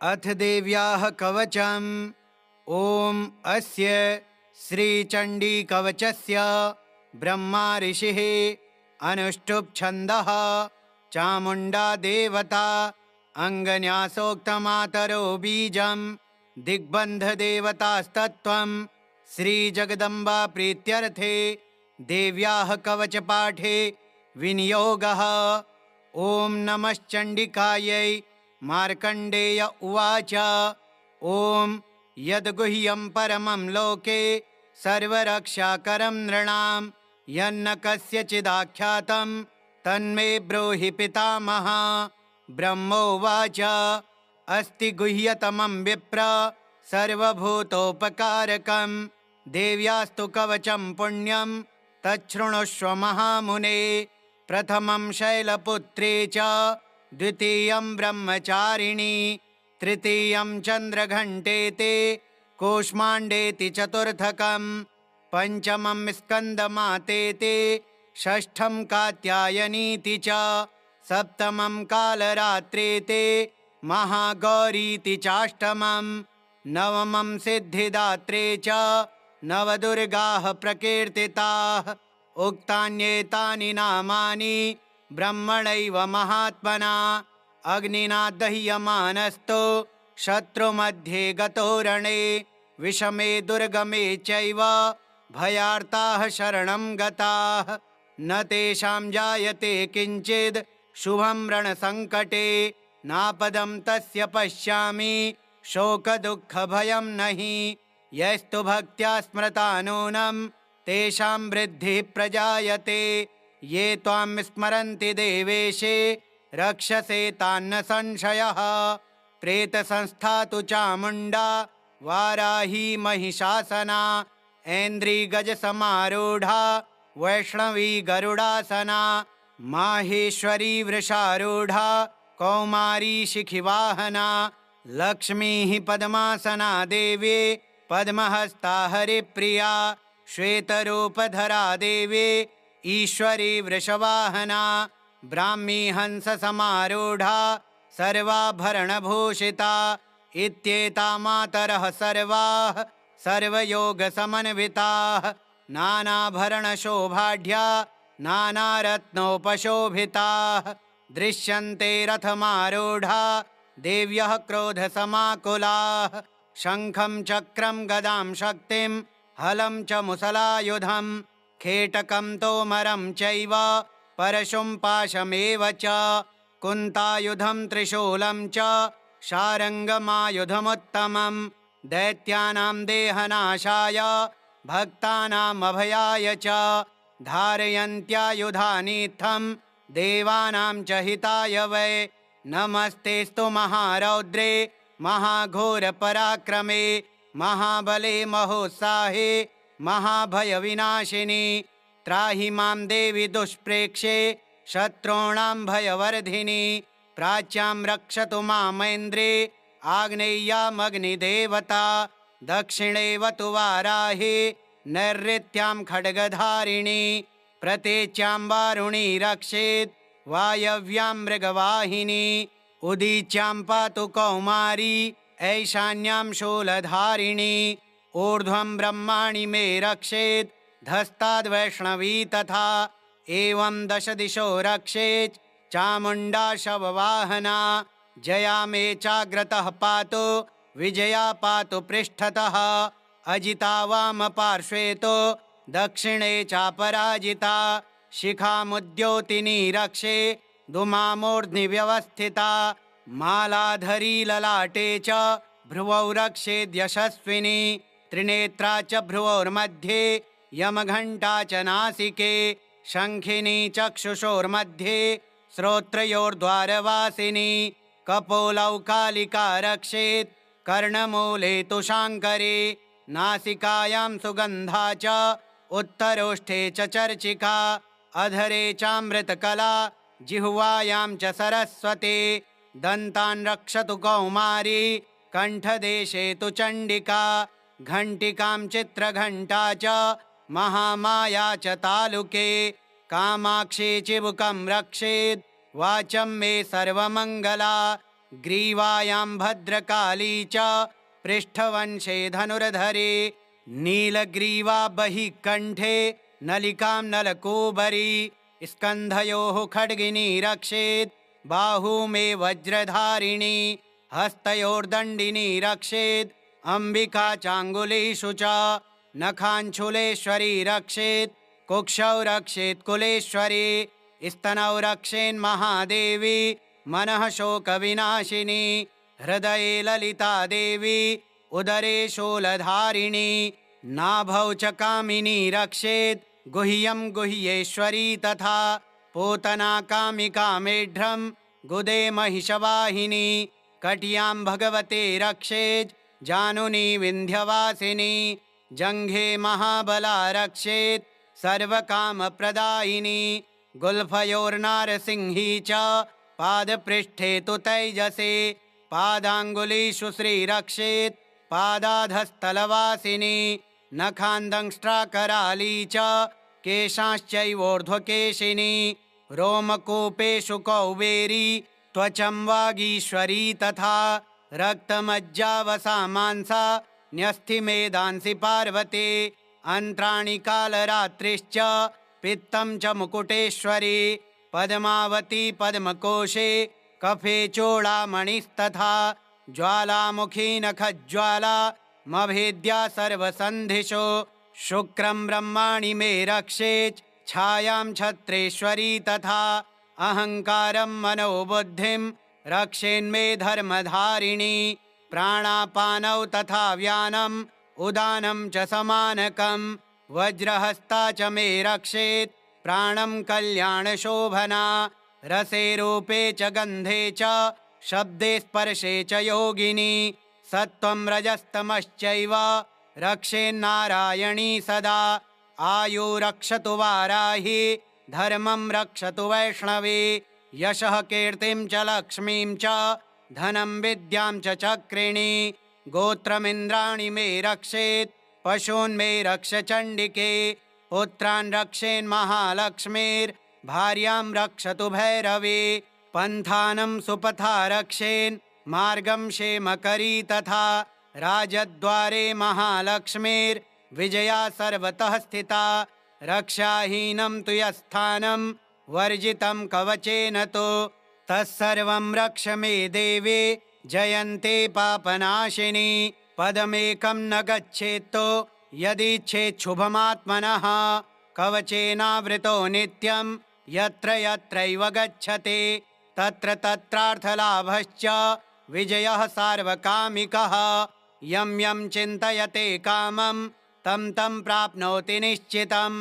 अथ देव्याः कवचम्। ॐ अस्य श्रीचण्डीकवचस्य ब्रह्मा ऋषिः अनुष्टुप् छन्दः चामुण्डा देवता अङ्गन्यासोक्तमातरो बीजं दिग्बन्धदेवतास्तत्त्वं श्रीजगदम्बा प्रीत्यर्थे देव्याः कवचपाठे विनियोगः। ॐ नमश्चण्डिकायै। मार्कण्डेय उवाच। ॐ यद्गुह्यं परमं लोके सर्वरक्षाकरं नृणां यन्न कस्यचिदाख्यातं तन्मे ब्रूहि पितामह। ब्रह्मोवाच। अस्ति गुह्यतमं विप्र सर्वभूतोपकारकं देव्यास्तु कवचं पुण्यं तच्छृणुष्व महामुने। प्रथमं शैलपुत्री च द्वितीयं ब्रह्मचारिणी तृतीयं चन्द्रघण्टेति कूष्माण्डेति चतुर्थकं पञ्चमं स्कन्दमातेति षष्ठं कात्यायनीति च सप्तमं कालरात्रेति महागौरीति चाष्टमं नवमं सिद्धिदात्रे च नवदुर्गाः प्रकीर्तिताः। उक्तान्येतानि नामानि ब्रह्मणैव महात्मना अग्निना दह्यमानस्तु शत्रुमध्ये गतो रणे विषमे दुर्गमे चैव भयार्ताः शरणं गताः न तेषां जायते किञ्चिद् शुभं रणसङ्कटे नापदं तस्य पश्यामि शोकदुःखभयं नहि यस्तु भक्त्या स्मृता नूनं तेषां वृद्धिः प्रजायते ये त्वां स्मरन्ति देवेशे रक्षसे तान्न संशयः। प्रेतसंस्था तु चामुण्डा वाराही महिषासना ऐन्द्रिगजसमारूढा वैष्णवी गरुडासना माहेश्वरी वृषारूढा कौमारी शिखिवाहना लक्ष्मीः पद्मासना देवी पद्महस्ता हरिप्रिया श्वेतरूपधरा देवी ईश्वरी वृषवाहना ब्राह्मी हंससमारूढा सर्वाभरणभूषिता इत्येता मातरः सर्वाः सर्वयोगसमन्विताः नानाभरणशोभाढ्या नानारत्नोपशोभिताः दृश्यन्ते रथमारूढा देव्यः क्रोधसमाकुलाः शङ्खं चक्रं गदां शक्तिं हलं च मुसलायुधं खेटकं तोमरं चैव परशुं पाशमेव च कुन्तायुधं त्रिशूलं च शारङ्गमायुधमुत्तमं दैत्यानां देहनाशाय भक्तानामभयाय च धारयन्त्यायुधानीत्थं देवानां च हिताय वै नमस्तेस्तु महारौद्रे महाघोरपराक्रमे महाबले महोत्साहे महाभयविनाशिनी त्राहि मां देवि दुष्प्रेक्षे शत्रूणां भयवर्धिनी प्राच्यां रक्षतु मामेन्द्रे आग्नेय्यामग्निदेवता दक्षिणेवतु वाराही नैऋत्यां खड्गधारिणी प्रतीच्यां वारुणी रक्षेत् वायव्यां मृगवाहिनी उदीच्यां पातु कौमारी ऐशान्यां शूलधारिणी ऊर्ध्वं ब्रह्माणि मे रक्षेत् धस्ताद्वैष्णवी तथा एवं दश दिशो रक्षेत् चामुण्डा शववाहना जया मे चाग्रतः पातु विजया पातु पृष्ठतः अजिता वामपार्श्वे तु दक्षिणे चापराजिता शिखामुद्योतिनी रक्षे धूमामूर्ध्नि व्यवस्थिता मालाधरी ललाटे च भ्रुवौ रक्षेद्यशस्विनी त्रिनेत्रा च भ्रुवोर्मध्ये यमघण्टा च नासिके शङ्खिनी चक्षुषोर्मध्ये श्रोत्रयोर्द्वारवासिनी कपोलौ कालिका रक्षेत् कर्णमूले तु शाङ्करे नासिकायां सुगन्धा च उत्तरोष्ठे च चर्चिका अधरे चामृतकला जिह्वायां च सरस्वती दन्तान् रक्षतु कौमारी कण्ठदेशे तु चण्डिका घण्टिकां चित्रघण्टा च महामाया च तालुके कामाक्षी चिबुकं रक्षेत् वाचं मे सर्वमङ्गला ग्रीवायां भद्रकाली च पृष्ठवंशे धनुर्धरे नीलग्रीवा बहिः कण्ठे नलिकां नलकूबरी स्कन्धयोः खड्गिनी रक्षेत् बाहू मे वज्रधारिणी हस्तयोर्दण्डिनी रक्षेत् अम्बिका चाङ्गुलीषु च नखाञ्छुलेश्वरी रक्षेत् कुक्षौ रक्षेत् कुलेश्वरी स्तनौ रक्षेन्महादेवी मनः शोकविनाशिनी हृदये ललिता देवी उदरे शूलधारिणी नाभौ च कामिनी रक्षेत् गुह्यं गुह्येश्वरी तथा पूतना कामिका मेढ्रं गुदे महिषवाहिनी कट्यां भगवते रक्षेत् जानुनी विन्ध्यवासिनी जङ्घे महाबला रक्षेत् सर्वकामप्रदायिनी गुल्फयोर्नारसिंही च पादपृष्ठे तु तैजसे पादाङ्गुलीषु श्रीरक्षेत् पादाधस्थलवासिनी नखान्दंष्ट्राकराली च केशाश्चैवोर्ध्वकेशिनी रोमकूपेषु कौबेरी त्वचं वागीश्वरी तथा रक्तमज्जावसा मांसा न्यस्थिमेदांसि पार्वती अन्त्राणि कालरात्रिश्च पित्तं च मुकुटेश्वरी पद्मावती पद्मकोशे कफे चूडामणिस्तथा ज्वालामुखी नखज्वाला मभेद्या सर्वसन्धिषु शुक्रं ब्रह्माणि मे रक्षेत् छायां छत्रेश्वरी तथा अहङ्कारं मनोबुद्धिं रक्षेन्मे धर्मधारिणी प्राणापानौ तथा व्यानम् उदानं च समानकं वज्रहस्ता च मे रक्षेत् प्राणं कल्याणशोभना रसे रूपे च गन्धे च शब्दे स्पर्शे च योगिनी सत्त्वं रजस्तमश्चैव रक्षेन्नारायणी सदा आयु रक्षतु वाराहि धर्मं रक्षतु वैष्णवी यशः कीर्तिं च लक्ष्मीं च धनं विद्यां च चक्रिणी गोत्रमिन्द्राणि मे रक्षेत् पशून् मे रक्ष चण्डिके पुत्रान् रक्षेन्महालक्ष्मीर्भार्यां रक्षतु भैरवी पन्थानं सुपथा रक्षेन् मार्गं क्षेमकरी तथा राजद्वारे महालक्ष्मीर्विजया सर्वतः स्थिता रक्षाहीनं तु यत्स्थानं वर्जितं कवचेन तु तत्सर्वं रक्ष मे देवी जयन्ते पापनाशिनी पदमेकं न गच्छेत्तो यदीच्छेच्छुभमात्मनः कवचेनावृतो नित्यं यत्र यत्रैव गच्छते तत्र तत्रार्थलाभश्च विजयः सार्वकामिकः यं यं चिन्तयते कामं तं तं प्राप्नोति निश्चितं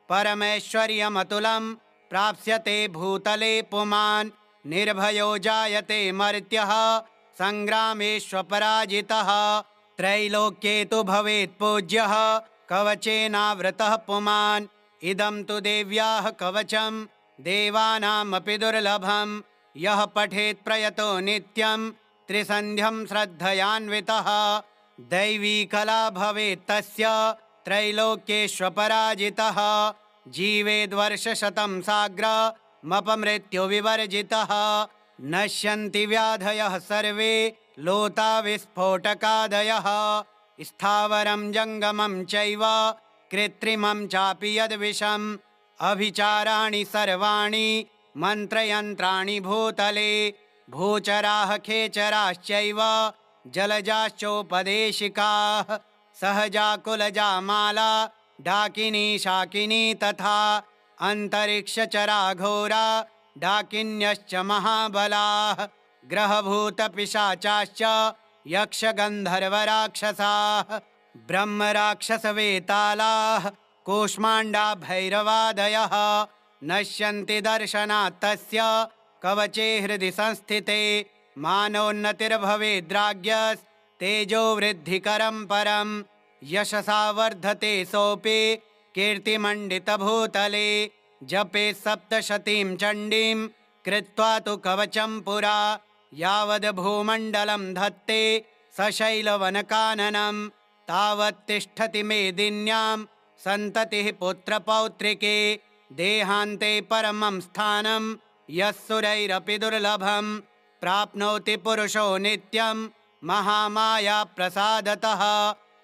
परमैश्वर्यमतुलं प्राप्स्यते भूतले पुमान् निर्भयो जायते मर्त्यः सङ्ग्रामेष्वपराजितः त्रैलोक्ये तु भवेत् पूज्यः कवचेनावृतः पुमान् इदं तु देव्याः कवचं देवानामपि दुर्लभं यः पठेत् प्रयतो नित्यं त्रिसन्ध्यं श्रद्धयान्वितः दैवी कला भवेत् तस्य त्रैलोक्येष्वपराजितः जीवेद्वर्षशतं साग्रमपमृत्युविवर्जितः नश्यन्ति व्याधयः सर्वे लोता विस्फोटकादयः स्थावरं जङ्गमं चैव कृत्रिमं चापि यद्विषम् अभिचाराणि सर्वाणि मन्त्रयन्त्राणि भूतले भूचराः खेचराश्चैव जलजाश्चोपदेशिकाः सहजा कुलजा माला डाकिनी शाकिनी तथा अन्तरिक्षचराघोरा डाकिन्यश्च महाबलाः ग्रहभूतपिशाचाश्च यक्षगन्धर्वराक्षसाः ब्रह्मराक्षसवेतालाः कूष्माण्डा भैरवादयः नश्यन्ति दर्शनात् तस्य कवचे हृदि संस्थिते मानोन्नतिर्भवेद्राज्ञस्तेजो वृद्धिकरं परं यशसा वर्धते सोऽपि कीर्तिमण्डितभूतले जपे सप्तशतीं चण्डीं कृत्वा तु कवचं पुरा यावद् भूमण्डलं धत्ते सशैलवनकाननं तावत् तिष्ठति मेदिन्यां सन्ततिः पुत्रपौत्रिके देहान्ते परमं स्थानं यस्सुरैरपि दुर्लभं प्राप्नोति पुरुषो नित्यं महामाया प्रसादतः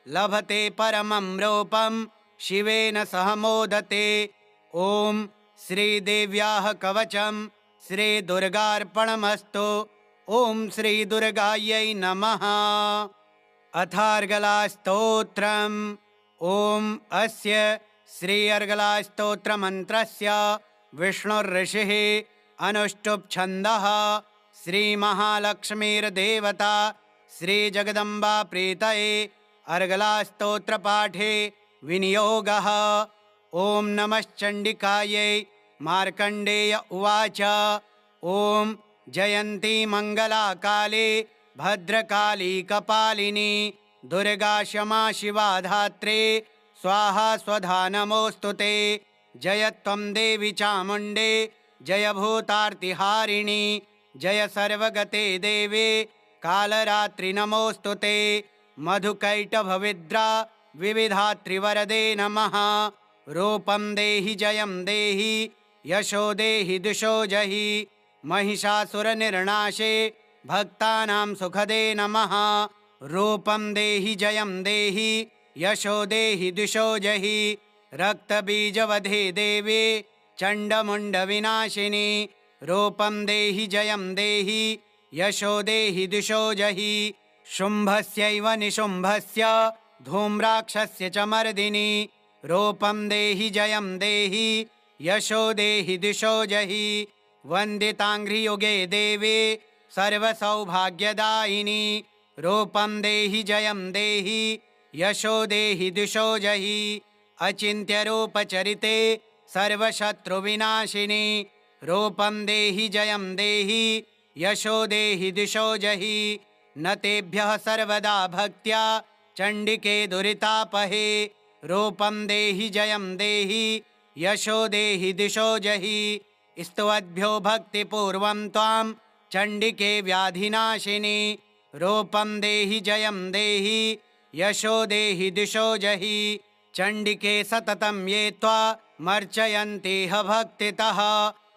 लभते परमं रूपं शिवेन सह मोदते। ॐ श्रीदेव्याः कवचं श्रीदुर्गार्पणमस्तु। ॐ श्रीदुर्गायै नमः। अथार्गलास्तोत्रम्। ॐ अस्य श्री अर्गलास्तोत्रमन्त्रस्य विष्णुर्ऋषिः अनुष्टुप् छन्दः श्रीमहालक्ष्मीर्देवता श्रीजगदम्बा प्रीतये अर्गलास्तोत्रपाठे विनियोगः। ॐ नमश्चण्डिकायै। मार्कण्डेय उवाच। ॐ जयन्ती मङ्गलाकाले भद्रकाली कपालिनी दुर्गा क्षमा शिवा धात्रे स्वाहा स्वधा नमोऽस्तु ते। जय त्वं देवी चामुण्डे जय भूतार्तिहारिणी जय सर्वगते देवे कालरात्रि नमोऽस्तु ते। मधुकैटभविद्रा विविधात्रिवरदे नमः। रूपं देहि जयं देहि यशो देहि दिशो जहि महिषासुरनिर्नाशे भक्तानां सुखदे नमः। रूपं देहि जयं देहि यशो देहि दिशो जहि रक्तबीजवधे देवे चण्डमुण्डविनाशिनी। रूपं देहि जयं देहि यशो देहि दिशो जहि शुम्भस्यैव निशुम्भस्य धूम्राक्षस्य च मर्दिनी। रूपं देहि जयं देहि यशो देहि दिशो जहि वन्दिताङ्घ्रियुगे देवे सर्वसौभाग्यदायिनी। रूपं देहि जयं देहि यशो देहि दिशो जहि अचिन्त्यरूपचरिते सर्वशत्रुविनाशिनी। रूपं देहि जयं देहि यशो देहि दिशो जहि न तेभ्यः सर्वदा भक्त्या चण्डिके दुरितापहे। रूपं देहि जयं देहि यशो देहि दिशो जहि स्तुवद्भ्यो भक्तिपूर्वं त्वां चण्डिके व्याधिनाशिनी। रूपं देहि जयं देहि यशो देहि दिशो जहि चण्डिके सततं ये त्वामर्चयन्तीह भक्तितः।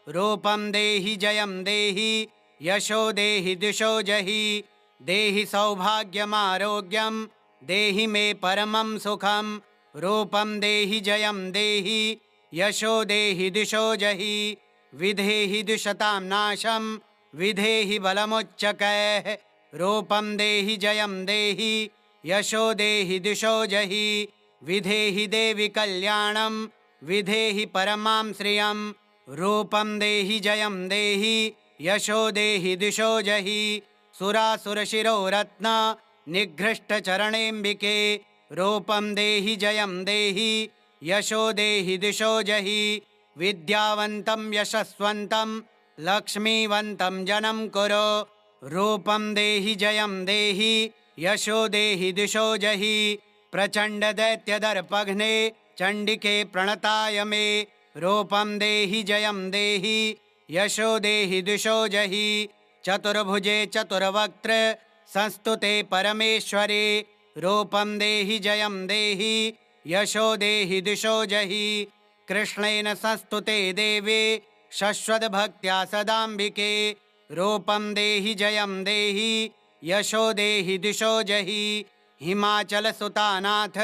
रूपं देहि जयं देहि यशो देहि दिशो जहि देहि सौभाग्यमारोग्यं देहि मे परमं सुखं। रूपं देहि जयं देहि यशो देहि दिशो जहि विधेहि द्विषतां नाशं विधेहि बलमुच्चकैः। रूपं देहि जयं देहि यशो देहि दिशो जहि विधेहि देवि कल्याणं विधेहि परमां श्रियं। रूपं देहि जयं देहि यशो देहि दिशो जहि सुरासुरशिरोरत्न निघ्रष्टचरणेऽम्बिके। रूपं देहि जयं देहि यशो देहि दिशो जहि विद्यावन्तं यशस्वन्तं लक्ष्मीवन्तं जनं कुरु। रूपं देहि जयं देहि यशो देहि दिशो जहि प्रचण्डदैत्यदर्पघ्ने चण्डिके प्रणताय मे। रूपं देहि जयं देहि यशो देहि दिशो जहि चतुर्भुजे चतुर्वक्त्र संस्तुते परमेश्वरे। रूपं देहि जयं देहि यशो देहि दिशो जहि कृष्णेन संस्तुते देवे शश्वद्भक्त्या सदाम्बिके। रूपं देहि जयं देहि यशो देहि दिशो जहि हिमाचलसुतानाथ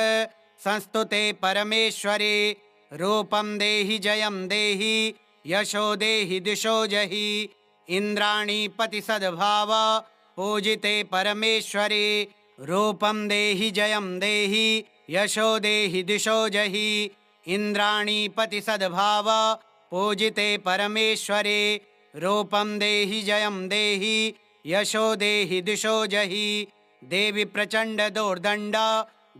संस्तुते परमेश्वरे। रूपं देहि जयं देहि यशो देहि दिशो जहि इन्द्राणीपति सद्भाव पूजिते परमेश्वरे। रूपं देहि जयं देहि यशो देहि दिशो जहि इन्द्राणीपति सद्भाव पूजिते परमेश्वरे। रूपं देहि जयं देहि यशो देहि दिशो जहि देवि प्रचण्ड दोर्दण्ड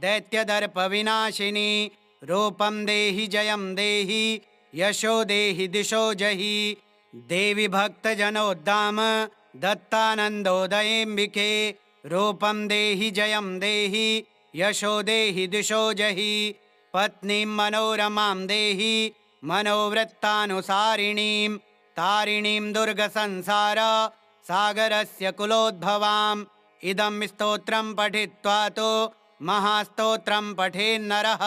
दैत्यदर्पविनाशिनी। रूपं देहि जयं देहि यशो देहि दिशो जहि देवि भक्तजनोद्दाम दत्तानन्दोदयेऽम्बिके। रूपं देहि जयं देहि यशो देहि दिशो जहि पत्नीं मनोरमां देहि मनोवृत्तानुसारिणीं तारिणीं दुर्गसंसार सागरस्य कुलोद्भवाम्। इदं स्तोत्रं पठित्वा तु महास्तोत्रं पठेन्नरः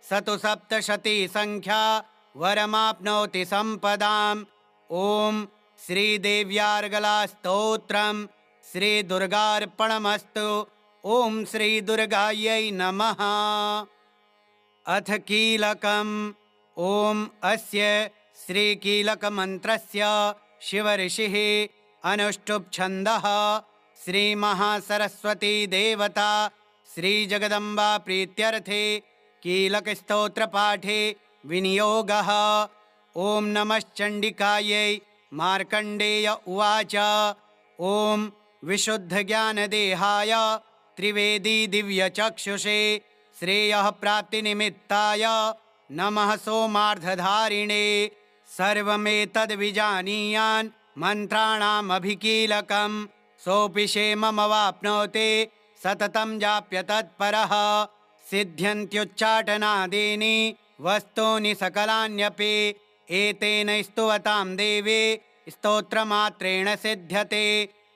स तु सप्तशती संख्या वरमाप्नोति सम्पदाम्। ॐ श्रीदेव्यार्गलास्तोत्रम् श्रीदुर्गार्पणमस्तु। ॐ श्रीदुर्गायै नमः। अथ कीलकम्। ॐ अस्य श्रीकीलकमन्त्रस्य शिवऋषिः अनुष्टुप् छन्दः। श्रीमहासरस्वती देवता श्रीजगदम्बा प्रीत्यर्थे कीलकस्तोत्रपाठे विनियोगः। ॐ नमश्चण्डिकायै। मार्कण्डेय उवाच। ॐ विशुद्धज्ञानदेहाय त्रिवेदी दिव्यचक्षुषे श्रेयः प्राप्तिनिमित्ताय नमः सोमार्धधारिणे। सर्वमेतद्विजानीयान् मन्त्राणामभिकीलकम् सोऽपि क्षेममवाप्नोति सततं जाप्य तत्परः। सिद्ध्यन्त्युच्चाटनादीनि वस्तूनि सकलान्यपि एतेन स्तुवतां देवी स्तोत्रमात्रेण सिद्ध्यते।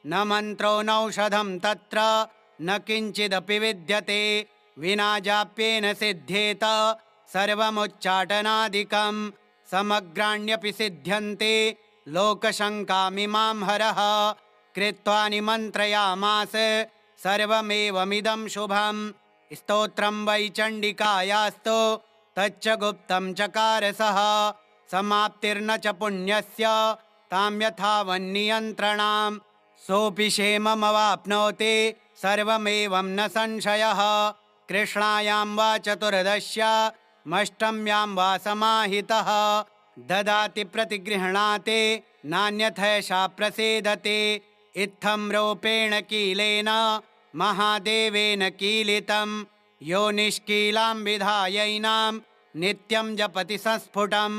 न मन्त्रो नौषधं तत्र न किञ्चिदपि विद्यते विना जाप्येन सिद्ध्येत सर्वमुच्चाटनादिकं। समग्राण्यपि सिद्ध्यन्ते लोकशङ्कामिमां हरः। कृत्वा निमन्त्रयामास सर्वमेवमिदं शुभं। स्तोत्रं वै चण्डिकायास्तु तच्च गुप्तं चकारसः। समाप्तिर्न च पुण्यस्य तां यथावन्नियन्त्रणाम्। सोऽपि क्षेममवाप्नोति सर्वमेवं न संशयः। कृष्णायां वा चतुर्दश्यामष्टम्यां वा समाहितः ददाति प्रतिगृह्णाति नान्यथैषा प्रसीदति। इत्थं रूपेण कीलेन महादेवेन कीलितं यो निष्कीलां विधायैनां नित्यं जपति संस्फुटं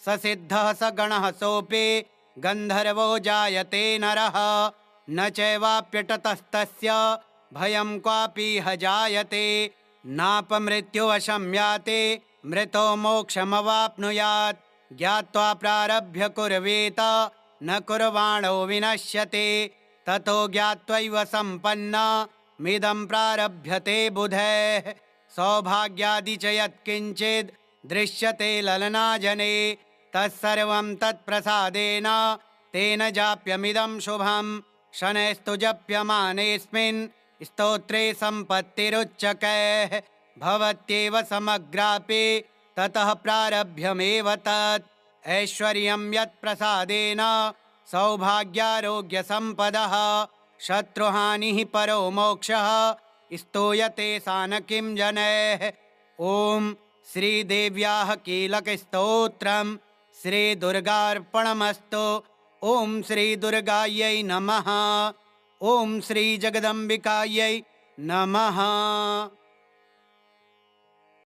स सिद्धः स गणः सोऽपि गन्धर्वो जायते नरः। न चैवाप्यटतस्तस्य भयं क्वापीह जायते। नापमृत्युवशं याति मृतो मोक्षमवाप्नुयात्। ज्ञात्वा प्रारभ्य कुर्वेत न कुर्वाणो विनश्यते। ततो ज्ञात्वैव सम्पन्नमिदं प्रारभ्यते बुधैः। सौभाग्यादि च यत्किञ्चिद् दृश्यते ललनाजने तत्सर्वं तत्प्रसादेन तेन जाप्यमिदं शुभं। शनैस्तु जप्यमानेऽस्मिन् स्तोत्रे सम्पत्तिरुच्चकैः भवत्येव समग्रापि ततः प्रारभ्यमेव तत्। ऐश्वर्यं यत्प्रसादेन सौभाग्यारोग्यसम्पदः शत्रुहानिः परो मोक्षः स्तूयते सा न किं जनैः। ॐ श्रीदेव्याः कीलकस्तोत्रं श्रीदुर्गार्पणमस्तु। ॐ श्रीदुर्गायै नमः। ॐ श्रीजगदम्बिकायै नमः।